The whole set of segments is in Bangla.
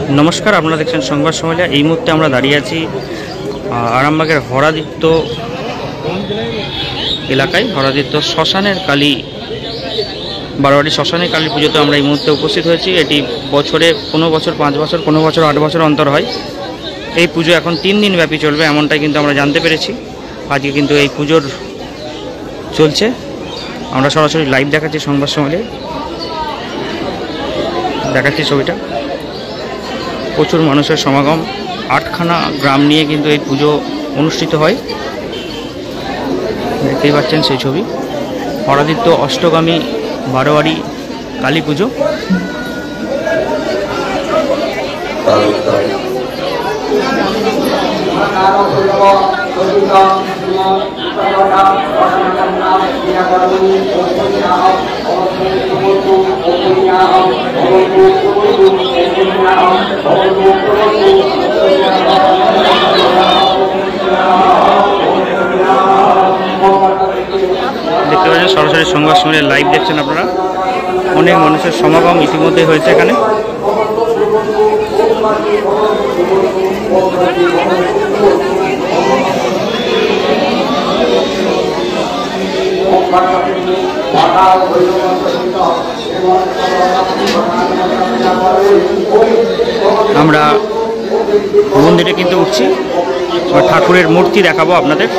नमस्कार, আপনারা দেখছেন সংবাদ সমালিয়া। এই মুহূর্তে আমরা দাঁড়িয়ে আছি আরামবাগের হরাদিত্য এলাকায়। হরাদিত্য শ্মশানের কালী বারোয়ারি শ্মশানের কালী পুজোতে আমরা এই মুহূর্তে উপস্থিত হয়েছি। এটি বছরে কোনো বছর 5 বছর, কোনো বছর 8 বছর অন্তর হয়। এই পুজো এখন 3 দিন ব্যাপী চলবে, এমনটাই কিন্তু আমরা জানতে পেরেছি। আজকে কিন্তু এই পুজোর চলছে, আমরা সরাসরি লাইভ দেখাচ্ছি সংবাদ সমালিয়ায়। দেখাচ্ছি ছবিটা। প্রচুর মানুষের সমাগম, 8খানা গ্রাম নিয়ে কিন্তু এই পুজো অনুষ্ঠিত হয়। দেখতেই পাচ্ছেন সেই ছবি। হরাদিত্য অষ্টগামী বারোয়ারি কালী পুজো। দেখতে পাচ্ছেন সরাসরি সংবাদ সমালিয়া লাইভ দেখছেন আপনারা। অনেক মানুষের সমাগম ইতিমধ্যে হয়েছে এখানে। আমরা মন্দিরে কিন্তু উঠছি, ঠাকুরের মূর্তি দেখাবো আপনাদের।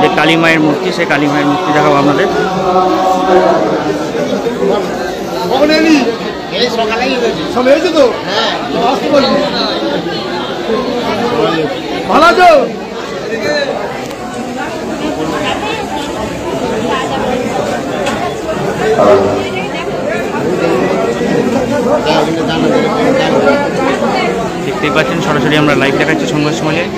যে কালী মায়ের মূর্তি, সেই কালী মায়ের মূর্তি দেখাবো আপনাদের। দেখতেই পাচ্ছেন সরাসরি আমরা লাইভ দেখাচ্ছি সংবাদ সমালিয়ায়।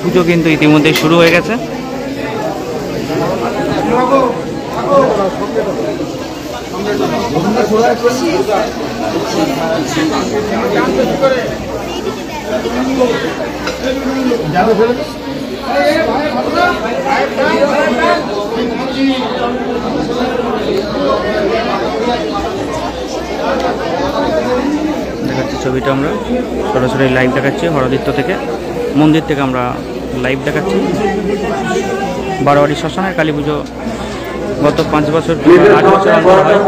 পুজো কিন্তু ইতিমধ্যে শুরু হয়ে গেছে। দেখাচ্ছি ছবিটা, আমরা সরাসরি লাইভ দেখাচ্ছি হরদিত্য থেকে, মন্দির থেকে আমরা লাইভ দেখাচ্ছি। বারোয়ারি শ্মশানের কালী পুজো গত 5 বছর 8 বছর অন্তর হয়।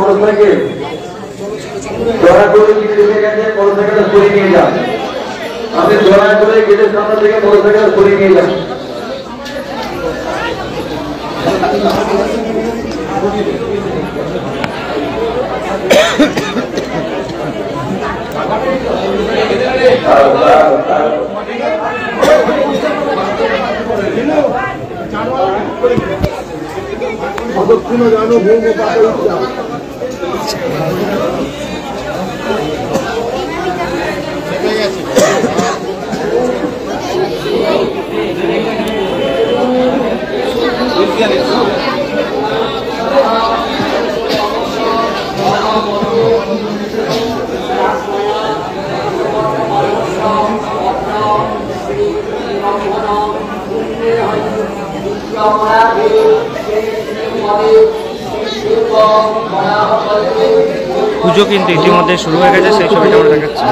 পুজো কিন্তু ইতিমধ্যে শুরু হয়ে গেছে, সেই ছবিটা আমরা দেখাচ্ছি।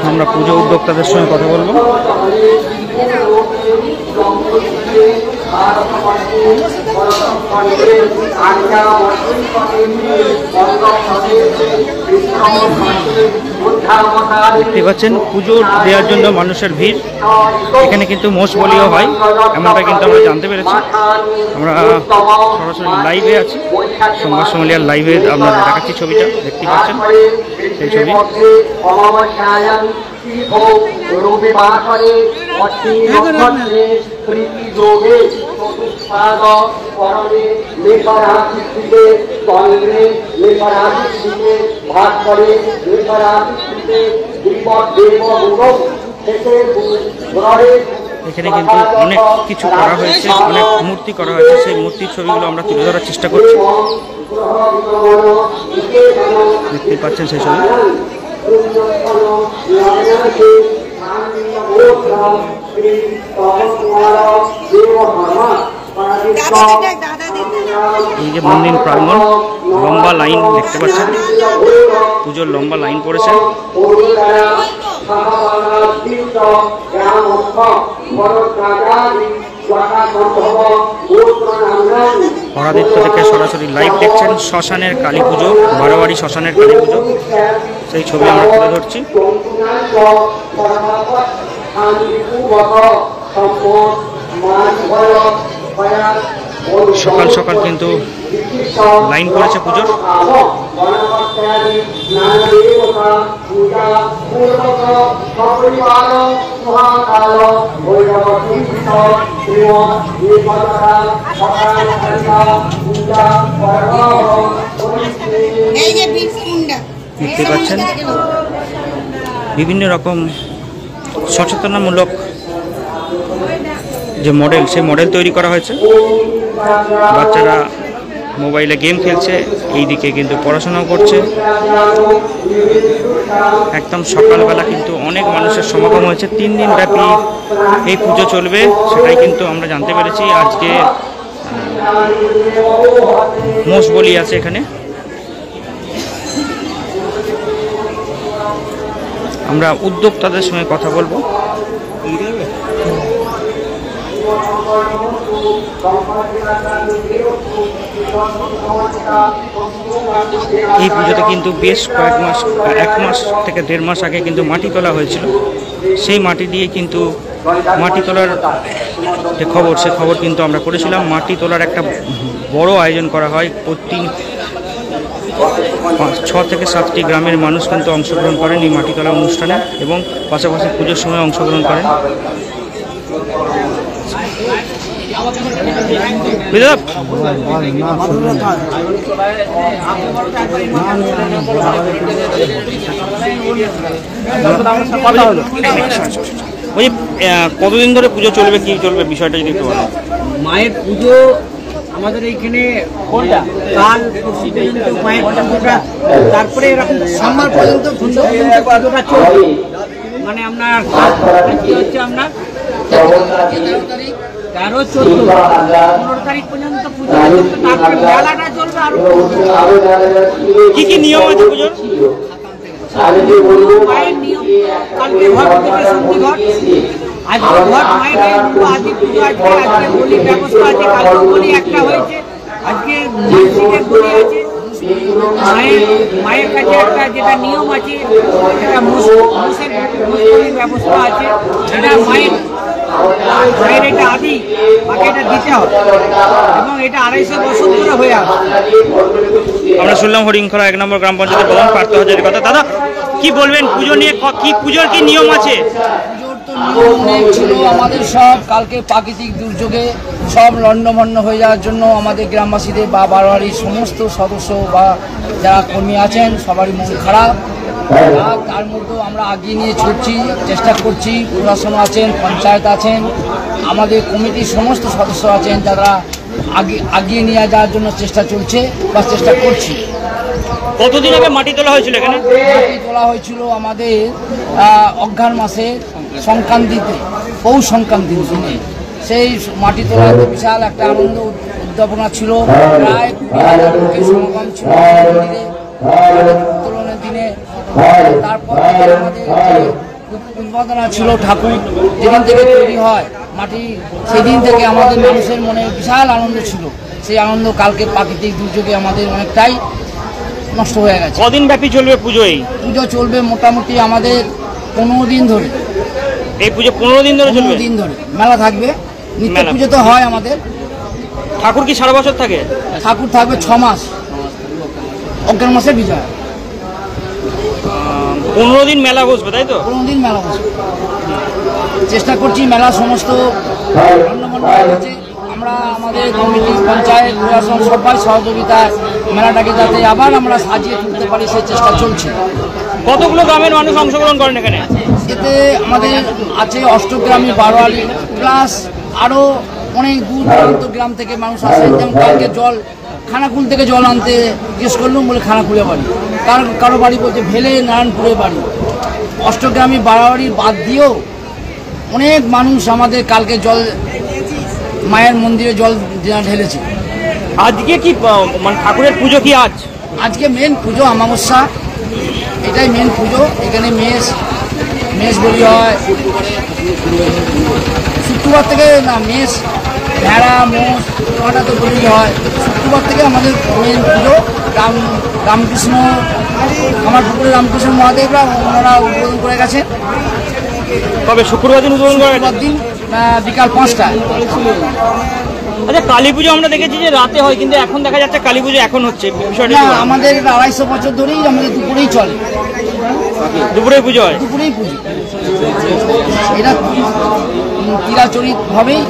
আমরা পুজো উদ্যোক্তাদের সঙ্গে কথা বলবো। দেখতে পাচ্ছেন পুজো দেওয়ার জন্য মানুষের ভিড়। এখানে কিন্তু মোষ বলিও হয়, এমনটা কিন্তু আমরা জানতে পেরেছি। আমরা সরাসরি লাইভে আছি, সংবাদ সমালিয়ার লাইভে আপনারা দেখাচ্ছি ছবিটা, দেখতে পাচ্ছেন সেই ছবি। রবিবার প্রীতি যোগে চতুষ্পাদ করণে লেখারাশিতে চন্দ্রে লেখারাশিতে ভাগ করে লেখারাশিতে বিপদ দেব গুণ থেকে গ্রহে। এখানে কিন্তু অনেক কিছু করা হয়েছে, অনেক মূর্তি করা হয়েছে, সেই মূর্তির ছবিগুলো আমরা তুলে ধরার চেষ্টা করছি। দেখতে পাচ্ছেন সেই ছবি। এই যে মন্দির প্রাঙ্গণ, লম্বা লাইন দেখতে পাচ্ছেন, পুজোর লম্বা লাইন পড়েছে। হরাদিত্য থেকে সরাসরি লাইভ দেখছেন শ্মশানের কালী পুজো, বারোয়ারি শ্মশানের কালী পুজো, সেই ছবি আমরা তুলে ধরছি। সকাল সকাল কিন্তু লাইন পড়েছে পুজোর। দেখতে পাচ্ছেন বিভিন্ন রকম সচেতনামূলক যে মডেল, সেই মডেল তৈরি করা হয়েছে। বাচ্চারা মোবাইলে গেম খেলছে, এইদিকে কিন্তু পড়াশোনাও করছে। একদম সকালবেলা কিন্তু অনেক মানুষের সমাগম হয়েছে। 3 দিন ব্যাপী এই পুজো চলবে, সেটাই কিন্তু আমরা জানতে পেরেছি। আজকে মোষ বলি আছে এখানে। আমরা উদ্যোক্তাদের সঙ্গে কথা বলবো। এই পুজোতে কিন্তু বেশ কয়েক মাস, 1 মাস থেকে 1.5 মাস আগে কিন্তু মাটি তোলা হয়েছিল। সেই মাটি দিয়ে কিন্তু মাটি তোলার যে খবর, সে খবর কিন্তু আমরা করেছিলাম। মাটি তোলার একটা বড় আয়োজন করা হয়। প্রতি 6 থেকে 7টি গ্রামের মানুষ কিন্তু অংশগ্রহণ করেন এই মাটি তোলা অনুষ্ঠানে এবং পাশাপাশি পুজোর সময় অংশগ্রহণ করেন। ওই কতদিন ধরে পুজো চলবে, কি চলবে, বিষয়টা যদি একটু বলেন। মায়ের পুজো আমাদের এইখানে কাল পর্যন্ত মায়ের পুজোটা, তারপরে এরকম সোমবার পর্যন্ত পুজোটা চলবে। মানে আপনার হচ্ছে আপনার 13, 14, 15 তারিখ পর্যন্ত পুজো চলবে। তারপরে মেলাটা চলবে। আরো কি কি নিয়ম আছে পুজোর? মায়ের নিয়ম, কালকে ঘট থেকে সন্ধি ঘট, আজকে ঘট মায়ের আজকে পুজো, আজকে বলির ব্যবস্থা আছে। কালকে বলি একটা হয়েছে, আজকে মসজিদের বলি আছে। মায়ের কাছে একটা যেটা নিয়ম আছে, এটা মোষের বলির ব্যবস্থা আছে। এটা মায়ের এটা আদি, মাকে এটা দিতে হবে এবং এটা 250 বছর ধরে হয়ে আসে। আমরা শুনলাম হরিংখলা 1 নম্বর গ্রাম পঞ্চায়েতের প্রধান পার্থ হাজারের কথা। দাদা, কি বলবেন পুজো নিয়ে? কি পুজোর কি নিয়ম আছে? অনেক ছিল আমাদের। সব কালকে প্রাকৃতিক দুর্যোগে সব লণ্ডভণ্ড হয়ে যাওয়ার জন্য আমাদের গ্রামবাসীদের বা বারোয়ারির সমস্ত সদস্য বা যারা কর্মী আছেন সবারই মন খারাপ। তার মধ্যেও আমরা আগিয়ে নিয়ে ছুটছি, চেষ্টা করছি। প্রশাসন আছেন, পঞ্চায়েত আছেন, আমাদের কমিটির সমস্ত সদস্য আছেন, যারা আগিয়ে নিয়ে যাওয়ার জন্য চেষ্টা চলছে বা চেষ্টা করছি। কতদিন আগে মাটি তোলা হয়েছিল এখানে? মাটি তোলা হয়েছিল আমাদের অঘ্রাণ মাসে সংক্রান্তিতে, পৌষ সংক্রান্তির দিনে। সেই মাটি তোলাতে বিশাল একটা আনন্দ উদ্যাপনা ছিল। প্রায় 20,000 লোকের সমাগম ছিল উত্তোলনের দিনে। তারপর আমাদের উদ্বোধনা ছিল ঠাকুর যেদিন থেকে তৈরি হয় মাটি, সেদিন থেকে আমাদের মানুষের মনে বিশাল আনন্দ ছিল। সেই আনন্দ কালকে প্রাকৃতিক দুর্যোগে আমাদের অনেকটাই নষ্ট হয়ে গেছে। কদিন ব্যাপী চলবে পুজো? এই পুজো চলবে মোটামুটি আমাদের 15 দিন ধরে। এই পুজো 15 দিন ধরে চলবে? 15 দিন ধরে মেলা থাকবে। নিত্য পুজো তো হয় আমাদের। ঠাকুর কি সারা বছর থাকে? ঠাকুর থাকবে 6 মাস, অঘ্রাণ মাসে বিজয়। 15 দিন মেলা বসবে, তাই তো? 15 দিন মেলা বসবে। চেষ্টা করছি মেলা সমস্ত রন্ধমন্ন হয়ে গেছে। আমরা আমাদের কমিটি, পঞ্চায়েত, প্রশাসন সবাই সহযোগিতায় মেলাটাকে যাতে আবার আমরা সাজিয়ে তুলতে পারি সেই চেষ্টা চলছে। কতগুলো গ্রামের মানুষ অংশগ্রহণ করেন এখানে? এতে আমাদের আছে অষ্টগ্রামী, বারোয়ারি, প্লাস আরও অনেক দূর দূরান্ত গ্রাম থেকে মানুষ আসেন। যেমন কালকে জল খানাকুল থেকে জল আনতে জিজ্ঞেস করলাম, বলে খানাকুলে বাড়ি, কারো বাড়ি বলছে ভেলে নারায়ণপুরে বাড়ি। অষ্টগ্রামী, বারোয়ারি বাদ দিয়েও অনেক মানুষ আমাদের কালকে জল মায়ের মন্দিরে জল ঢেলেছে। আজকে কি মানে ঠাকুরের পুজো কি আজকে মেন পুজো অমাবস্যা, এটাই মেন পুজো। এখানে মেষ বলি হয় শুক্রবার থেকে, না মেষ, ভেড়া, মোষ, ওটা তো বলি হয় শুক্রবার থেকে আমাদের মেন পুজো। রামকৃষ্ণ, আমার পুকুরে রামকৃষ্ণ মহাদেবরা ওনারা উদ্বোধন করে গেছেন। তবে শুক্রবার দিন উদ্বোধন করা দিন বিকাল 5টায়। আচ্ছা, কালী পুজো আমরা দেখেছি যে রাতে হয়, কিন্তু এখন দেখা যাচ্ছে কালী পুজো এখন হচ্ছে, বিষয়টা না, আমাদের 250 বছর ধরেই আমাদের দুপুরেই চলে। দুপুরে পুজো হয়? দুপুরেই পুজো। এটা চিরাচরিতভাবেই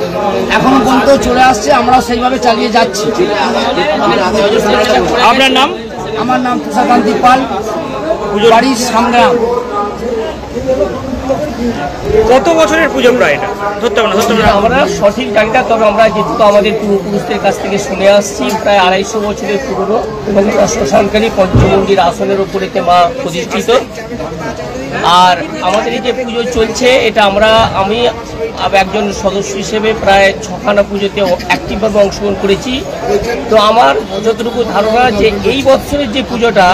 এখনো পর্যন্ত চলে আসছে, আমরাও সেইভাবে চালিয়ে যাচ্ছি। আপনার নাম? আমার নাম তুষারকান্তি পাল, বাড়ি সংগ্রাম। কত বছরের পুজো প্রায় এটা? ধরতে হবে না, আমরা সঠিক জানি না, তবে আমরা যেহেতু আমাদের পূর্বপুরুষদের কাছ থেকে শুনে আসছি প্রায় 250 বছরের পুরনো, এবং এটা শ্মশানকারী পঞ্চমন্দির আসনের উপরেতে মা প্রতিষ্ঠিত। আর আমাদের এই যে পুজো চলছে, এটা আমি একজন সদস্য হিসেবে প্রায় 6খানা পুজোতে অ্যাক্টিভভাবে অংশগ্রহণ করেছি। তো আমার যতটুকু ধারণা যে এই বছরের যে পুজোটা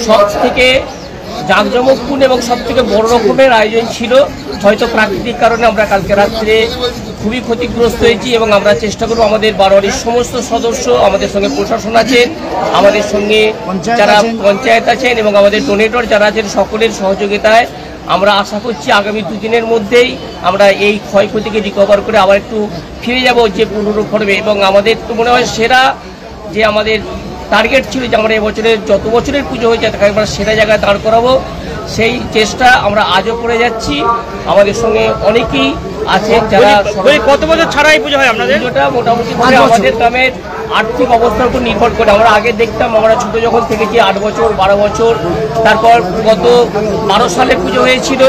সব থেকে জাঁকজমকপূর্ণ এবং সব থেকে বড় রকমের আয়োজন ছিল। হয়তো প্রাকৃতিক কারণে আমরা কালকে রাত্রে খুবই ক্ষতিগ্রস্ত হয়েছি, এবং আমরা চেষ্টা করবো আমাদের বারোয়ারির সমস্ত সদস্য, আমাদের সঙ্গে প্রশাসন আছেন, আমাদের সঙ্গে যারা পঞ্চায়েত আছেন এবং আমাদের ডোনেটর যারা আছেন, সকলের সহযোগিতায় আমরা আশা করছি আগামী 2 দিনের মধ্যেই আমরা এই ক্ষয়ক্ষতিকে রিকভার করে আবার একটু ফিরে যাব যে পুরনো ফর্মে। এবং আমাদের তো মনে হয় সেরা যে আমাদের টার্গেট ছিল যে আমরা এবছরের যত বছরের পুজো হয়েছে তাকে আমরা সেরা জায়গায় দাঁড় করাবো, সেই চেষ্টা আমরা আজও করে যাচ্ছি। আমাদের সঙ্গে অনেকেই আছেন যারা। কত বছর ছাড়া এই পুজো হয় আপনাদের? পুজোটা মোটামুটি আমাদের গ্রামের আর্থিক অবস্থার উপর নির্ভর করে। আমরা আগে দেখতাম, আমরা ছোটো যখন থেকেছি 8 বছর 12 বছর, তারপর গত 12 সালে পুজো হয়েছিল,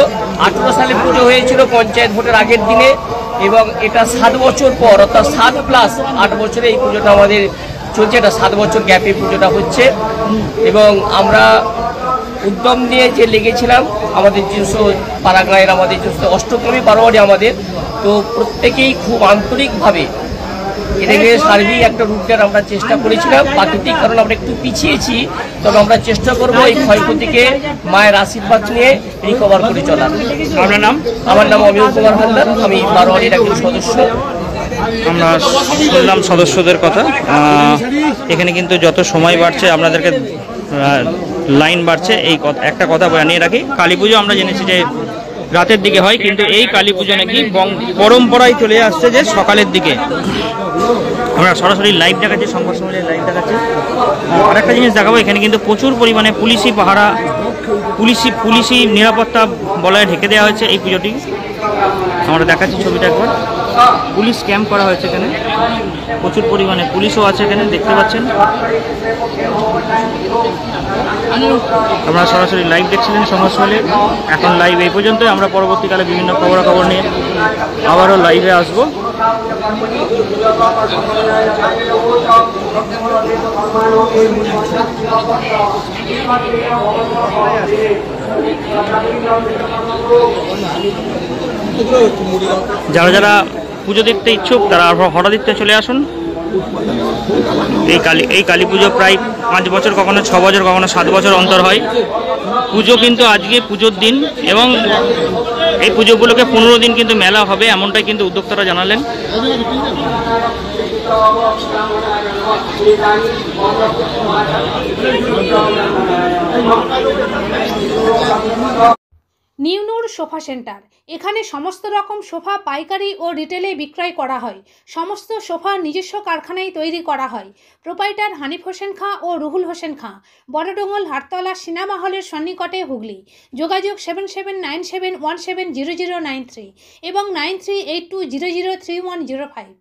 18 সালে পুজো হয়েছিল পঞ্চায়েত ভোটের আগের দিনে, এবং এটা 7 বছর পর, অর্থাৎ 7+8 বছরে এই পুজোটা আমাদের চলছে। এটা 7 বছর গ্যাপে পুজোটা হচ্ছে। এবং আমরা উদ্যম নিয়ে যে লেগেছিলাম, আমাদের যেসব পাড়াগাঁয়ের, আমাদের যেসব অষ্টগ্রামী বারোয়ারি আমাদের, তো প্রত্যেকেই খুব আন্তরিকভাবে এটাকে সার্বিক একটা রূপ দেওয়ার আমরা চেষ্টা করেছিলাম। প্রাকৃতিক কারণ আমরা একটু পিছিয়েছি, তবে আমরা চেষ্টা করবো এই ক্ষয়ক্ষতিকে মায়ের আশীর্বাদ নিয়ে রিকভার করে চলার। আপনার নাম? আমার নাম অমিয় কুমার হালদার, আমি বারোয়ারির একজন সদস্য। আমরা শুনলাম সদস্যদের কথা। এখানে কিন্তু যত সময় বাড়ছে আপনাদেরকে লাইন বাড়ছে। এই একটা কথা জানিয়ে রাখি, কালী পুজো আমরা জেনেছি যে রাতের দিকে হয়, কিন্তু এই কালী পুজো নাকি পরম্পরায় চলে আসছে যে সকালের দিকে। আমরা সরাসরি লাইভ দেখাচ্ছি, সংবাদ সম্মেলনের লাইভ দেখাচ্ছি। আর একটা জিনিস দেখাবো, এখানে কিন্তু প্রচুর পরিমাণে পুলিশি পাহারা, পুলিশি নিরাপত্তা বলয়ে ঢেকে দেওয়া হয়েছে এই পুজোটি। আমরা দেখাচ্ছি ছবিটা একবার। পুলিশ ক্যাম্প করা হয়েছে এখানে, প্রচুর পরিমাণে পুলিশও আছে এখানে, দেখতে পাচ্ছেন। আপনারা সরাসরি লাইভ দেখছিলেন সংবাদ সম্মেলন। এখন লাইভ এই পর্যন্ত। আমরা পরবর্তীকালে বিভিন্ন খবরাখবর নিয়ে আবারও লাইভে আসবো। যারা যারা পুজো দেখতে ইচ্ছুক তারা হঠাৎ চলে আসুন। এই কালী পুজো প্রায় 5 বছর, কখনো 6 বছর, কখনো 7 বছর অন্তর হয় পুজো। কিন্তু আজকে পুজোর দিন, এবং এই পুজোগুলোকে 15 দিন কিন্তু মেলা হবে, এমনটাই কিন্তু উদ্যোক্তারা জানালেন। নিউনুর সোফা সেন্টার। এখানে সমস্ত রকম সোফা পাইকারি ও রিটেলে বিক্রয় করা হয়। সমস্ত সোফা নিজস্ব কারখানায় তৈরি করা হয়। প্রোপাইটার হানিফ হোসেন খাঁ ও রুহুল হোসেন খাঁ, বড়ডোঙ্গল হাটতলা সিনেমা হলের সন্নিকটে, হুগলি। যোগাযোগ 7797170093 এবং 9382003105।